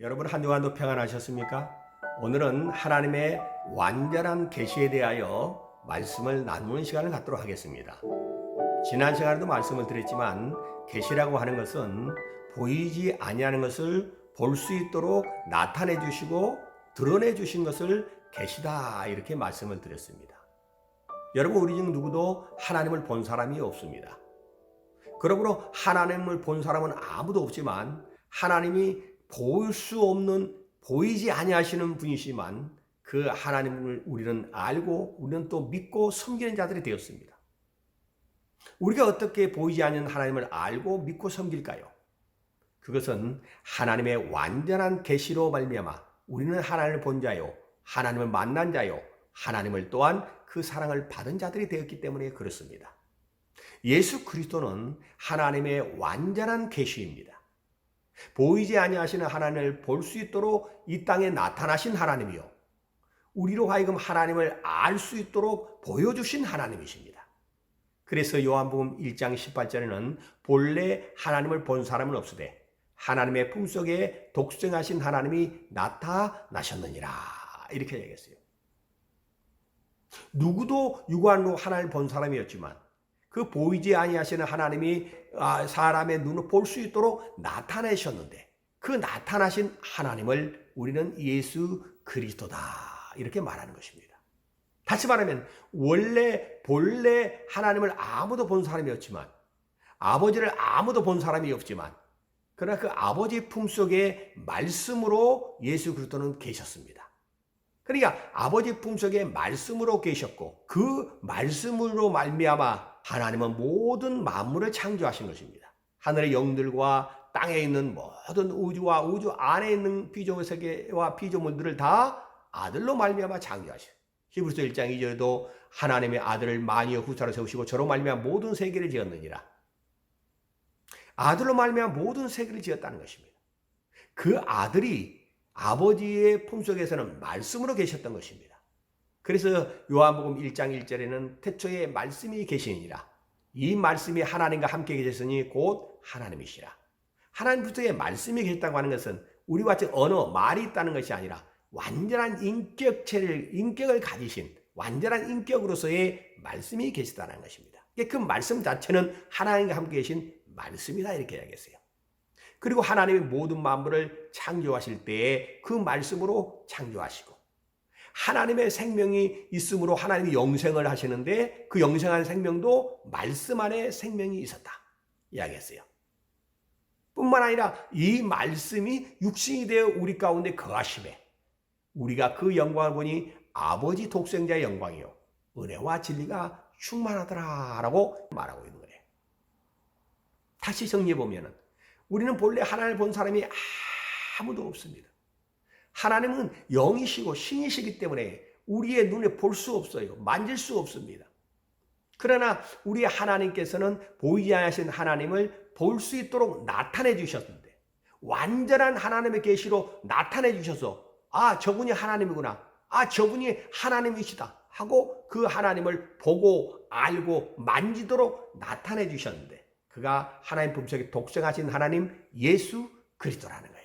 여러분 한 주간도 평안하셨습니까? 오늘은 하나님의 완전한 계시에 대하여 말씀을 나누는 시간을 갖도록 하겠습니다. 지난 시간에도 말씀을 드렸지만 계시라고 하는 것은 보이지 아니하는 것을 볼 수 있도록 나타내 주시고 드러내 주신 것을 계시다 이렇게 말씀을 드렸습니다. 여러분 우리 중 누구도 하나님을 본 사람이 없습니다. 그러므로 하나님을 본 사람은 아무도 없지만 하나님이 보일 수 없는 보이지 아니하시는 분이시지만 그 하나님을 우리는 알고 우리는 또 믿고 섬기는 자들이 되었습니다. 우리가 어떻게 보이지 않는 하나님을 알고 믿고 섬길까요? 그것은 하나님의 완전한 계시로 말미암아 우리는 하나님을 본 자요, 하나님을 만난 자요, 하나님을 또한 그 사랑을 받은 자들이 되었기 때문에 그렇습니다. 예수 그리스도는 하나님의 완전한 계시입니다. 보이지 아니하시는 하나님을 볼 수 있도록 이 땅에 나타나신 하나님이요, 우리로 하여금 하나님을 알 수 있도록 보여주신 하나님이십니다. 그래서 요한복음 1장 18절에는 본래 하나님을 본 사람은 없으되 하나님의 품속에 독생하신 하나님이 나타나셨느니라 이렇게 얘기했어요. 누구도 육안으로 하나님을 본 사람이었지만 그 보이지 아니하시는 하나님이 사람의 눈을 볼 수 있도록 나타내셨는데 그 나타나신 하나님을 우리는 예수 그리스도다 이렇게 말하는 것입니다. 다시 말하면 본래 하나님을 아무도 본 사람이 없지만 아버지를 아무도 본 사람이 없지만 그러나 그 아버지 품속에 말씀으로 예수 그리스도는 계셨습니다. 그러니까 아버지 품속에 말씀으로 계셨고 그 말씀으로 말미암아 하나님은 모든 만물을 창조하신 것입니다. 하늘의 영들과 땅에 있는 모든 우주와 우주 안에 있는 피조물 세계와 피조물들을 다 아들로 말미암아 창조하신. 히브리서 1장 2절에도 하나님의 아들을 만유의 후사로 세우시고 저로 말미암아 모든 세계를 지었느니라. 아들로 말미암아 모든 세계를 지었다는 것입니다. 그 아들이 아버지의 품속에서는 말씀으로 계셨던 것입니다. 그래서 요한복음 1장 1절에는 태초에 말씀이 계시니라. 이 말씀이 하나님과 함께 계셨으니 곧 하나님이시라. 하나님 품속에 말씀이 계셨다고 하는 것은 우리와 같이 언어, 말이 있다는 것이 아니라 완전한 인격을 가지신 완전한 인격으로서의 말씀이 계시다는 것입니다. 그 말씀 자체는 하나님과 함께 계신 말씀이다 이렇게 이야기했어요. 그리고 하나님이 모든 만물을 창조하실 때에 그 말씀으로 창조하시고 하나님의 생명이 있으므로 하나님이 영생을 하시는데 그 영생한 생명도 말씀 안에 생명이 있었다 이야기했어요. 뿐만 아니라 이 말씀이 육신이 되어 우리 가운데 거하심에 우리가 그 영광을 보니 아버지 독생자의 영광이요 은혜와 진리가 충만하더라 라고 말하고 있는 거예요. 다시 정리해 보면 우리는 본래 하나님을 본 사람이 아무도 없습니다. 하나님은 영이시고 신이시기 때문에 우리의 눈에 볼 수 없어요. 만질 수 없습니다. 그러나 우리 하나님께서는 보이지 않으신 하나님을 볼 수 있도록 나타내 주셨는데 완전한 하나님의 계시로 나타내 주셔서 저분이 하나님이구나. 저분이 하나님이시다 하고 그 하나님을 보고 알고 만지도록 나타내 주셨는데 그가 하나님 품속에 독생하신 하나님 예수 그리스도라는 거예요.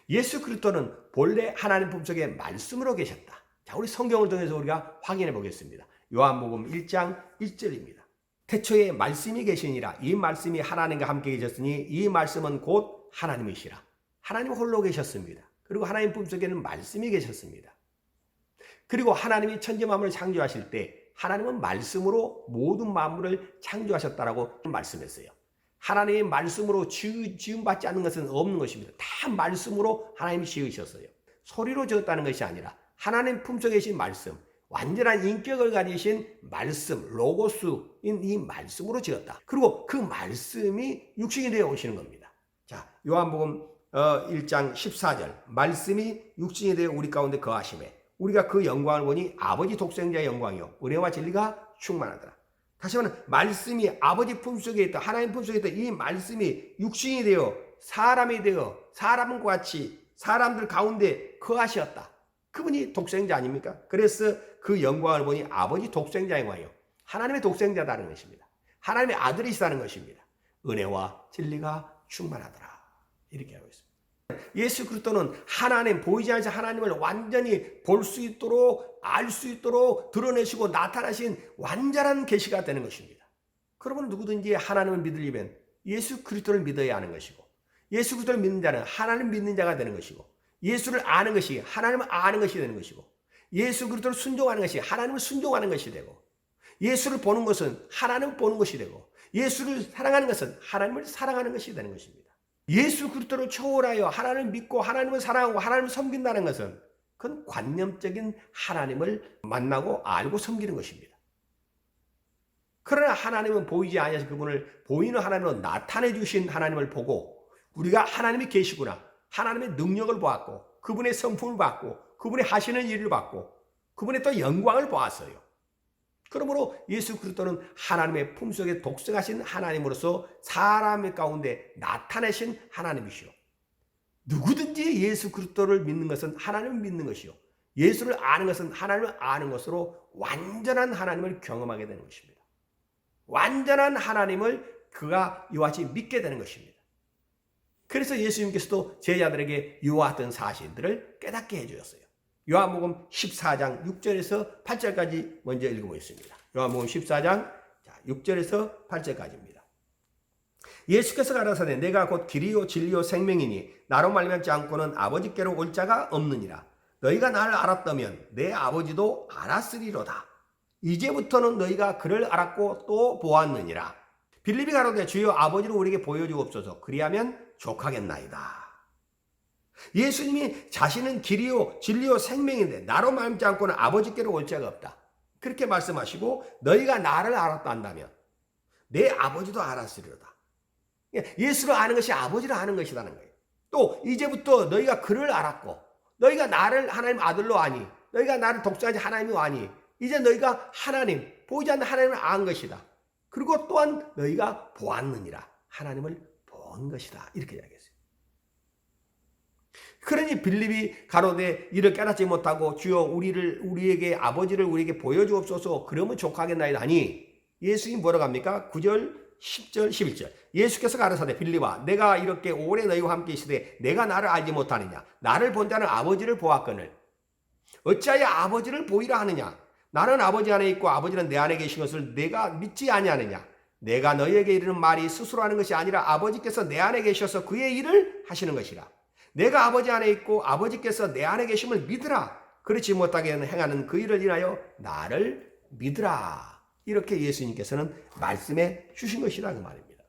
예수 그리스도는 본래 하나님 품속에 말씀으로 계셨다. 자, 우리 성경을 통해서 우리가 확인해 보겠습니다. 요한복음 1장 1절입니다. 태초에 말씀이 계시니라. 이 말씀이 하나님과 함께 계셨으니 이 말씀은 곧 하나님이시라. 하나님 홀로 계셨습니다. 그리고 하나님 품속에는 말씀이 계셨습니다. 그리고 하나님이 천지 만물을 창조하실 때 하나님은 말씀으로 모든 만물을 창조하셨다라고 말씀했어요. 하나님의 말씀으로 지음받지 않는 것은 없는 것입니다. 다 말씀으로 하나님이 지으셨어요. 소리로 지었다는 것이 아니라 하나님 품속에 계신 말씀, 완전한 인격을 가지신 말씀, 로고스인 이 말씀으로 지었다. 그리고 그 말씀이 육신이 되어 오시는 겁니다. 자, 요한복음 1장 14절 말씀이 육신이 되어 우리 가운데 거하심에 우리가 그 영광을 보니 아버지 독생자의 영광이요 은혜와 진리가 충만하더라. 다시 말하면 말씀이 아버지 품속에 있다. 하나님 품속에 있다. 이 말씀이 육신이 되어 사람이 되어 사람과 같이 사람들 가운데 거하셨다. 그분이 독생자 아닙니까? 그래서 그 영광을 보니 아버지 독생자의 영광이요 하나님의 독생자다는 것입니다. 하나님의 아들이시다는 것입니다. 은혜와 진리가 충만하더라. 이렇게 하고 있습니다. 예수 그리스도는 하나님, 보이지 않는 하나님을 완전히 볼 수 있도록, 알 수 있도록 드러내시고 나타나신 완전한 계시가 되는 것입니다. 그러면 누구든지 하나님을 믿으려면 예수 그리스도를 믿어야 하는 것이고, 예수 그리스도를 믿는 자는 하나님 믿는 자가 되는 것이고, 예수를 아는 것이 하나님을 아는 것이 되는 것이고, 예수 그리스도를 순종하는 것이 하나님을 순종하는 것이 되고, 예수를 보는 것은 하나님을 보는 것이 되고, 예수를 사랑하는 것은 하나님을 사랑하는 것이 되는 것입니다. 예수 그리스도를 초월하여 하나님을 믿고 하나님을 사랑하고 하나님을 섬긴다는 것은 그건 관념적인 하나님을 만나고 알고 섬기는 것입니다. 그러나 하나님은 보이지 아니하신 그분을 보이는 하나님으로 나타내 주신 하나님을 보고 우리가 하나님이 계시구나, 하나님의 능력을 보았고 그분의 성품을 봤고 그분이 하시는 일을 봤고 그분의 또 영광을 보았어요. 그러므로 예수 그리스도는 하나님의 품속에 독생하신 하나님으로서 사람 가운데 나타내신 하나님이시오. 누구든지 예수 그리스도를 믿는 것은 하나님을 믿는 것이요, 예수를 아는 것은 하나님을 아는 것으로 완전한 하나님을 경험하게 되는 것입니다. 완전한 하나님을 그가 이와 같이 믿게 되는 것입니다. 그래서 예수님께서도 제자들에게 이와 같은 사실들을 깨닫게 해주셨어요. 요한복음 14장 6절에서 8절까지 먼저 읽어보겠습니다. 요한복음 14장 6절에서 8절까지입니다. 예수께서 가라사대 내가 곧 길이요 진리요 생명이니 나로 말미암지 않고는 아버지께로 올 자가 없느니라. 너희가 나를 알았다면 내 아버지도 알았으리로다. 이제부터는 너희가 그를 알았고 또 보았느니라. 빌립이 가로되 주여 아버지를 우리에게 보여주옵소서. 그리하면 족하겠나이다. 예수님이 자신은 길이요 진리요 생명인데 나로 말미암지 않고는 아버지께로 올 자가 없다. 그렇게 말씀하시고 너희가 나를 알았다 한다면 내 아버지도 알았으리로다. 예수를 아는 것이 아버지를 아는 것이라는 거예요. 또 이제부터 너희가 그를 알았고 너희가 나를 하나님 아들로 아니, 너희가 나를 독생하신 하나님이 아니, 이제 너희가 하나님, 보이지 않는 하나님을 안 것이다. 그리고 또한 너희가 보았느니라. 하나님을 본 것이다. 이렇게 이야기했어요. 그러니 빌립이 가로되 이를 깨닫지 못하고 주여 우리에게 아버지를 우리에게 보여주옵소서. 그러면 족하겠나이다 하니 예수님이 뭐라고 합니까? 9절 10절 11절 예수께서 가라사대 빌립아 내가 이렇게 오래 너희와 함께 있으되 내가 나를 알지 못하느냐. 나를 본 자는 아버지를 보았거늘 어찌하여 아버지를 보이라 하느냐. 나는 아버지 안에 있고 아버지는 내 안에 계신 것을 내가 믿지 아니하느냐. 내가 너희에게 이르는 말이 스스로 하는 것이 아니라 아버지께서 내 안에 계셔서 그의 일을 하시는 것이라. 내가 아버지 안에 있고 아버지께서 내 안에 계심을 믿으라. 그렇지 못하게 행하는 그 일을 인하여 나를 믿으라. 이렇게 예수님께서는 말씀해 주신 것이라 그 말입니다.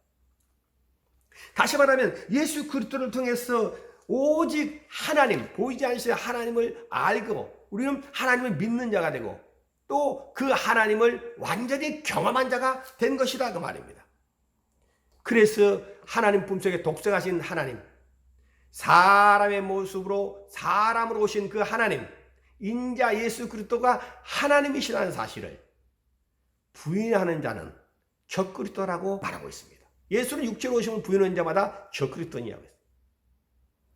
다시 말하면 예수 그리스도를 통해서 오직 하나님, 보이지 않으시는 하나님을 알고 우리는 하나님을 믿는 자가 되고 또 그 하나님을 완전히 경험한 자가 된 것이다 그 말입니다. 그래서 하나님 품속에 독생하신 하나님, 사람의 모습으로 사람으로 오신 그 하나님, 인자 예수 그리스도가 하나님이시라는 사실을 부인하는 자는 적그리스도라고 말하고 있습니다. 예수를 육체로 오시면 부인하는 자마다 적그리스도냐고 했습니다.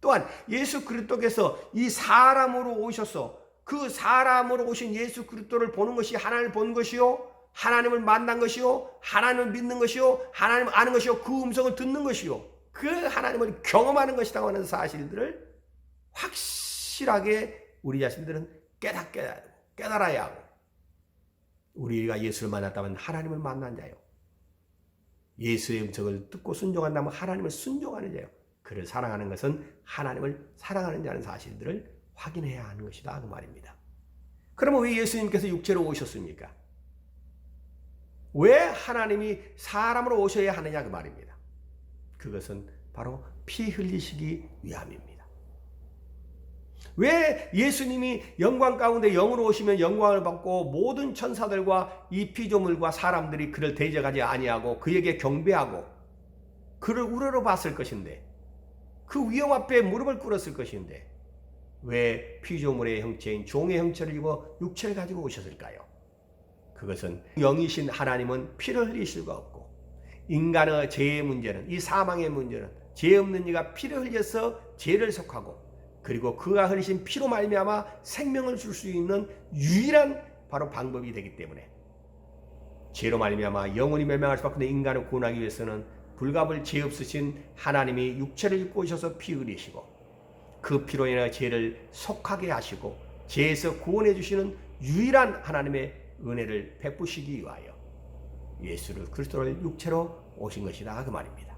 또한 예수 그리스도께서 이 사람으로 오셔서 그 사람으로 오신 예수 그리스도를 보는 것이 하나님을 본 것이요, 하나님을 만난 것이요, 하나님을 믿는 것이요, 하나님을 아는 것이요, 그 음성을 듣는 것이요, 그 하나님을 경험하는 것이라고 하는 사실들을 확실하게 우리 자신들은 깨달아야 하고, 우리가 예수를 만났다면 하나님을 만난 자요, 예수의 음성을 듣고 순종한다면 하나님을 순종하는 자요, 그를 사랑하는 것은 하나님을 사랑하는 자는 사실들을 확인해야 하는 것이다 그 말입니다. 그러면 왜 예수님께서 육체로 오셨습니까? 왜 하나님이 사람으로 오셔야 하느냐 그 말입니다. 그것은 바로 피 흘리시기 위함입니다. 왜 예수님이 영광 가운데 영으로 오시면 영광을 받고 모든 천사들과 이 피조물과 사람들이 그를 대적하지 아니하고 그에게 경배하고 그를 우러러봤을 것인데, 그 위험 앞에 무릎을 꿇었을 것인데 왜 피조물의 형체인 종의 형체를 입어 육체를 가지고 오셨을까요? 그것은 영이신 하나님은 피를 흘리실 수가 없고, 인간의 죄의 문제는, 이 사망의 문제는 죄 없는 이가 피를 흘려서 죄를 속하고, 그리고 그가 흘리신 피로 말미암아 생명을 줄 수 있는 유일한 바로 방법이 되기 때문에 죄로 말미암아 영원히 멸망할 수밖에 없는 인간을 구원하기 위해서는 불갑을 죄 없으신 하나님이 육체를 입고 오셔서 피 흘리시고 그 피로 인해 죄를 속하게 하시고 죄에서 구원해 주시는 유일한 하나님의 은혜를 베푸시기 위하여 예수를 그리스도를 육체로 오신 것이다 그 말입니다.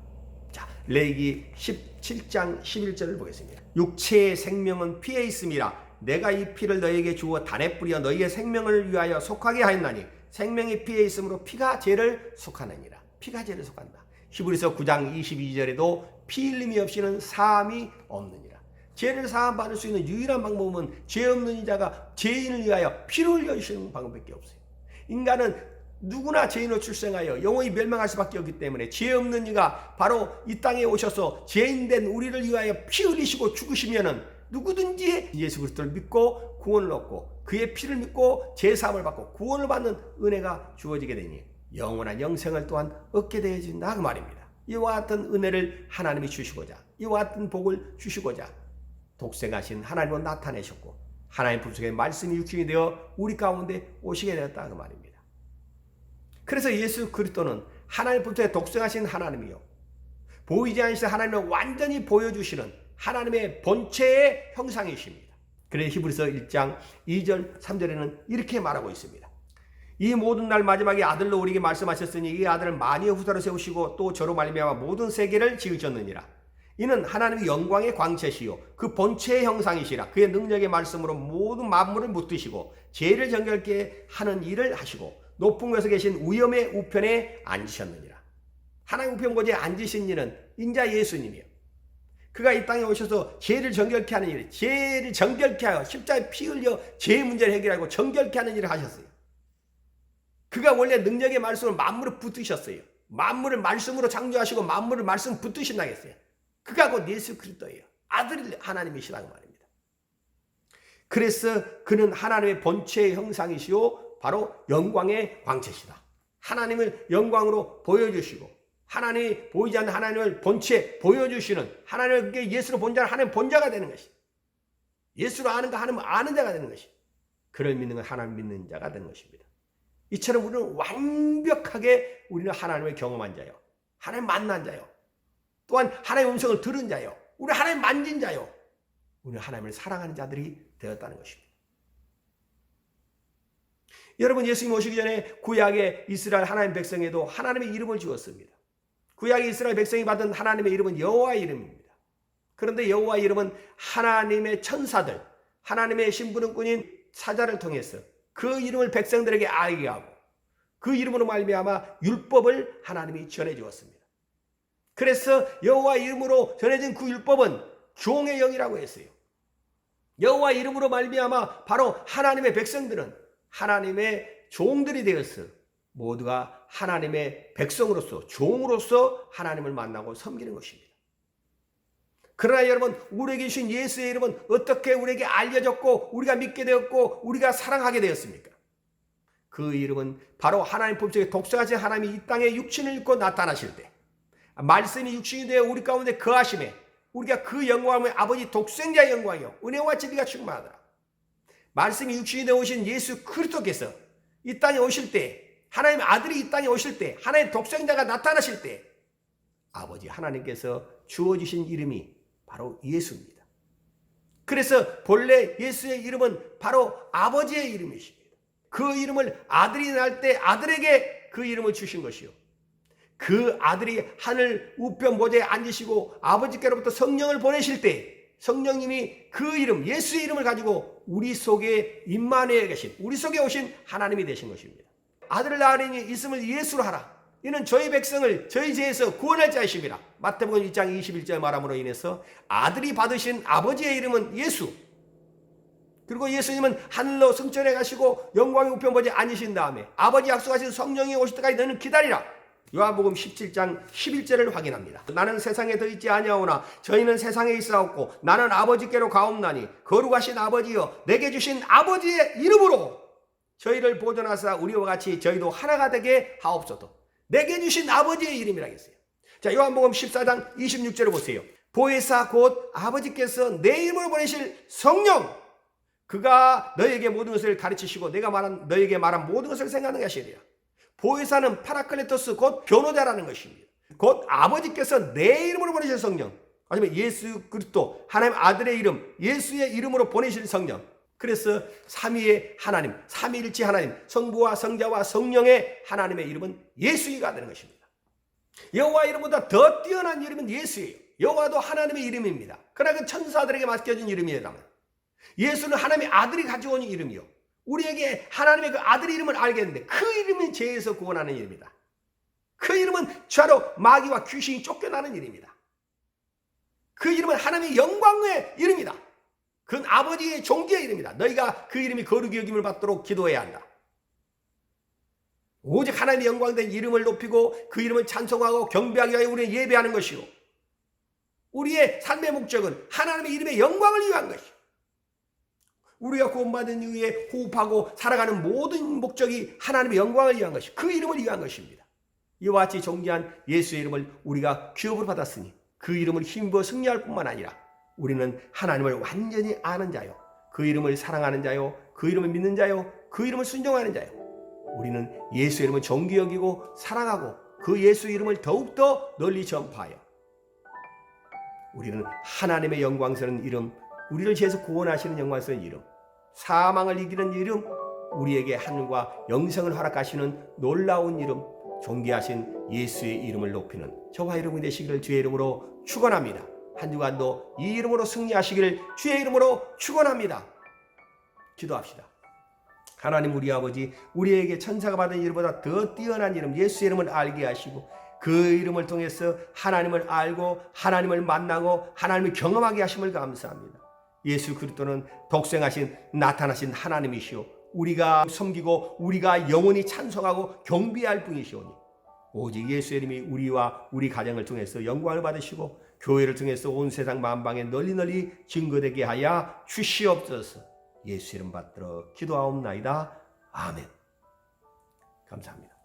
자, 레위기 17장 11절을 보겠습니다. 육체의 생명은 피에 있음이라 내가 이 피를 너희에게 주어 단에 뿌려 너희의 생명을 위하여 속하게 하였나니 생명이 피에 있으므로 피가 죄를 속하느니라. 피가 죄를 속한다. 히브리서 9장 22절에도 피 흘림이 없이는 사함이 없느니라. 죄를 사함받을 수 있는 유일한 방법은 죄 없는 자가 죄인을 위하여 피를 흘려주시는 방법밖에 없어요. 인간은 누구나 죄인으로 출생하여 영원히 멸망할 수밖에 없기 때문에 죄 없는 이가 바로 이 땅에 오셔서 죄인된 우리를 위하여 피 흘리시고 죽으시면은 누구든지 예수 그리스도를 믿고 구원을 얻고 그의 피를 믿고 죄사함을 받고 구원을 받는 은혜가 주어지게 되니 영원한 영생을 또한 얻게 되어진다 그 말입니다. 이와 같은 은혜를 하나님이 주시고자 이와 같은 복을 주시고자 독생하신 하나님으로 나타내셨고 하나님 품속에 말씀이 육신이 되어 우리 가운데 오시게 되었다 그 말입니다. 그래서 예수 그리스도는 하나님 품속에 독생하신 하나님이요 보이지 않으신 하나님을 완전히 보여주시는 하나님의 본체의 형상이십니다. 그래서 히브리서 1장 2절 3절에는 이렇게 말하고 있습니다. 이 모든 날 마지막에 아들로 우리에게 말씀하셨으니 이 아들을 만유의 후사로 세우시고 또 저로 말미암아 모든 세계를 지으셨느니라. 이는 하나님의 영광의 광채시요 그 본체의 형상이시라. 그의 능력의 말씀으로 모든 만물을 붙드시고 죄를 정결케 하는 일을 하시고 높은 곳에 계신 위엄의 우편에 앉으셨느니라. 하나님 우편고지에 앉으신 이는 인자 예수님이요 그가 이 땅에 오셔서 죄를 정결케 하는 일, 죄를 정결케 하여 십자가에 피 흘려 죄의 문제를 해결하고 정결케 하는 일을 하셨어요. 그가 원래 능력의 말씀으로 만물을 붙드셨어요. 만물을 말씀으로 창조하시고 만물을 말씀 붙드신다고 했어요. 그가 곧 예수 그리스도예요. 아들 하나님이시라고 말입니다. 그래서 그는 하나님의 본체의 형상이시요 바로 영광의 광채시다. 하나님을 영광으로 보여주시고 하나님이 보이지 않는 하나님을 본체 보여주시는 하나님을 예수로 본 자는 하나님 본자가 되는 것이 예수로 아는 거 하나님 아는 자가 되는 것이 그를 믿는 건 하나님 믿는 자가 되는 것입니다. 이처럼 우리는 완벽하게 우리는 하나님을 경험한 자요 하나님 만난 자요 또한 하나님의 음성을 들은 자요 우리 하나님 만진 자요 우리는 하나님을 사랑하는 자들이 되었다는 것입니다. 여러분 예수님 오시기 전에 구약의 이스라엘 하나님 백성에도 하나님의 이름을 주었습니다. 구약의 이스라엘 백성이 받은 하나님의 이름은 여호와의 이름입니다. 그런데 여호와의 이름은 하나님의 천사들, 하나님의 신부름꾼인 사자를 통해서 그 이름을 백성들에게 알게 하고 그 이름으로 말미암아 율법을 하나님이 전해 주었습니다. 그래서 여호와의 이름으로 전해진 그 율법은 종의 영이라고 했어요. 여호와의 이름으로 말미암아 바로 하나님의 백성들은 하나님의 종들이 되었어 모두가 하나님의 백성으로서 종으로서 하나님을 만나고 섬기는 것입니다. 그러나 여러분 우리에게 주신 예수의 이름은 어떻게 우리에게 알려졌고 우리가 믿게 되었고 우리가 사랑하게 되었습니까? 그 이름은 바로 하나님 품속에 독생하신 하나님이 이 땅에 육신을 입고 나타나실 때 말씀이 육신이 되어 우리 가운데 거하심에 우리가 그 영광을 아버지 독생자의 영광이요 은혜와 진리가 충만하더라. 말씀이 육신이 되어 오신 예수 그리스도께서 이 땅에 오실 때 하나님의 아들이 이 땅에 오실 때 하나님의 독생자가 나타나실 때 아버지 하나님께서 주어주신 이름이 바로 예수입니다. 그래서 본래 예수의 이름은 바로 아버지의 이름이십니다. 그 이름을 아들이 낳을 때 아들에게 그 이름을 주신 것이요 그 아들이 하늘 우편 보좌에 앉으시고 아버지께로부터 성령을 보내실 때 성령님이 그 이름 예수의 이름을 가지고 우리 속에 임마누엘 계신 우리 속에 오신 하나님이 되신 것입니다. 아들을 낳으니 있음을 예수로 하라. 이는 저희 백성을 저희 죄에서 구원할 자이십니다. 마태복음 1장 21절 말함으로 인해서 아들이 받으신 아버지의 이름은 예수. 그리고 예수님은 하늘로 승천해 가시고 영광의 우편 보좌에 앉으신 다음에 아버지 약속하신 성령이 오실 때까지 너는 기다리라. 요한복음 17장 11절을 확인합니다. 나는 세상에 더 있지 아니하오나 저희는 세상에 있사옵고 나는 아버지께로 가옵나니 거룩하신 아버지여 내게 주신 아버지의 이름으로 저희를 보존하사 우리와 같이 저희도 하나가 되게 하옵소서. 내게 주신 아버지의 이름이라 했어요. 자, 요한복음 14장 26절을 보세요. 보혜사 곧 아버지께서 내 이름으로 보내실 성령 그가 너에게 모든 것을 가르치시고 내가 너에게 말한 모든 것을 생각하게 하시리라. 보혜사는 파라클레토스 곧 변호자라는 것입니다. 곧 아버지께서 내 이름으로 보내실 성령 아니면 예수 그리스도 하나님 아들의 이름, 예수의 이름으로 보내신 성령. 그래서 삼위의 하나님, 삼위일체 하나님, 성부와 성자와 성령의 하나님의 이름은 예수이가 되는 것입니다. 여호와 이름보다 더 뛰어난 이름은 예수예요. 여호와도 하나님의 이름입니다. 그러나 그 천사들에게 맡겨진 이름이라면 예수는 하나님의 아들이 가지고 온 이름이요. 우리에게 하나님의 그 아들의 이름을 알겠는데 그 이름이 죄에서 구원하는 이름이다. 그 이름은 죄로 마귀와 귀신이 쫓겨나는 이름이다. 그 이름은 하나님의 영광의 이름이다. 그건 아버지의 존귀의 이름이다. 너희가 그 이름이 거룩히 여김을 받도록 기도해야 한다. 오직 하나님의 영광된 이름을 높이고 그 이름을 찬송하고 경배하기 위하여 우리는 예배하는 것이요. 우리의 삶의 목적은 하나님의 이름의 영광을 위한 것이요. 우리가 구원받은 이후에 호흡하고 살아가는 모든 목적이 하나님의 영광을 위한 것이요. 그 이름을 위한 것입니다. 이와 같이 존귀한 예수의 이름을 우리가 기업으로 받았으니 그 이름을 힘입어 승리할 뿐만 아니라 우리는 하나님을 완전히 아는 자요. 그 이름을 사랑하는 자요. 그 이름을 믿는 자요. 그 이름을 순종하는 자요. 우리는 예수의 이름을 존귀 여기고 사랑하고 그 예수의 이름을 더욱더 널리 전파하여 우리는 하나님의 영광스러운 이름, 우리를 죄에서 구원하시는 영광스러운 이름, 사망을 이기는 이름, 우리에게 하늘과 영생을 허락하시는 놀라운 이름, 존귀하신 예수의 이름을 높이는 저와 여러분이 되시기를 주의 이름으로 축원합니다. 한 주간도 이 이름으로 승리하시기를 주의 이름으로 축원합니다. 기도합시다. 하나님 우리 아버지, 우리에게 천사가 받은 이름보다 더 뛰어난 이름 예수의 이름을 알게 하시고 그 이름을 통해서 하나님을 알고 하나님을 만나고 하나님을 경험하게 하심을 감사합니다. 예수 그리스도는 독생하신 나타나신 하나님이시오. 우리가 섬기고 우리가 영원히 찬송하고 경배할 분이시오니 오직 예수의 이름이 우리와 우리 가정을 통해서 영광을 받으시고 교회를 통해서 온 세상 만방에 널리 증거되게 하여 주시옵소서. 예수 이름 받들어 기도하옵나이다. 아멘. 감사합니다.